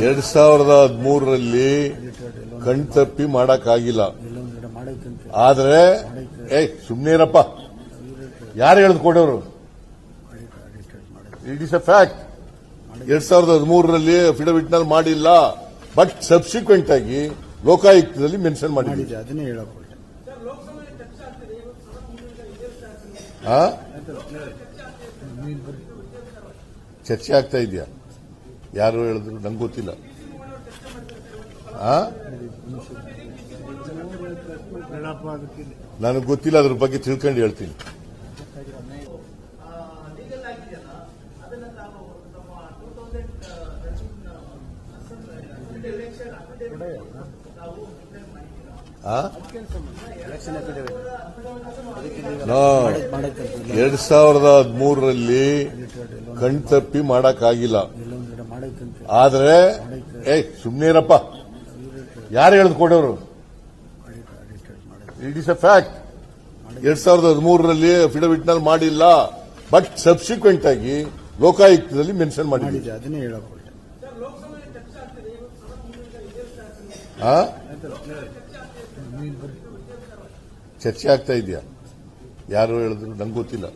2013ರಲ್ಲಿ ಕಣ್ತಪ್ಪಿ ಮಾಡಕ್ಕಾಗಿಲ್ಲ. ಆದ್ರೆ ಸುಮ್ನೆ ಇರಪ್ಪ, ಯಾರು ಹೇಳಿದ್ ಕೊಡೋರು? It is a fact. 2013ರಲ್ಲಿ ಅಫಿಡವಿಟ್ ನಲ್ಲಿ ಮಾಡಿಲ್ಲ, ಬಟ್ ಸಬ್ಸಿಕ್ವೆಂಟ್ ಆಗಿ ಲೋಕಾಯುಕ್ತದಲ್ಲಿ ಮೆನ್ಷನ್ ಮಾಡಿದೆ. ಅದನ್ನೇ ಹೇಳಕ್ ಚರ್ಚೆ ಆಗ್ತಾ ಇದೆಯಾ? ಯಾರು ಹೇಳಿದ್ರು ನಂಗೆ ಗೊತ್ತಿಲ್ಲ. ನನಗೆ ಗೊತ್ತಿಲ್ಲ, ಅದ್ರ ಬಗ್ಗೆ ತಿಳ್ಕೊಂಡು ಹೇಳ್ತೀನಿ. ಎಲೆಕ್ಷನ್ 2013ರಲ್ಲಿ ಕಣ್ತಪ್ಪಿ ಮಾಡಕ್ಕಾಗಿಲ್ಲ. ಆದ್ರೆ ಸುಮ್ನೆ ಇರಪ್ಪ, ಯಾರು ಹೇಳಿದ್ ಕೊಡೋರು? It is a fact. 2013ರಲ್ಲಿ ಅಫಿಡವಿಟ್ ನಲ್ಲಿ ಮಾಡಿಲ್ಲ, ಬಟ್ ಸಬ್ಸಿಕ್ವೆಂಟ್ ಆಗಿ ಲೋಕಾಯುಕ್ತದಲ್ಲಿ ಮೆನ್ಷನ್ ಮಾಡಿದೆ. ಅದನ್ನೇ ಹೇಳಕ್ ಚರ್ಚೆ ಆಗ್ತಾ ಇದೆಯಾ? ಯಾರು ಹೇಳಿದ್ರು ನಂಗೆ ಗೊತ್ತಿಲ್ಲ.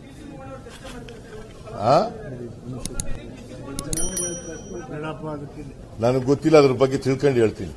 ನನಗೆ ಗೊತ್ತಿಲ್ಲ, ಅದ್ರ ಬಗ್ಗೆ ತಿಳ್ಕೊಂಡು ಹೇಳ್ತೀನಿ.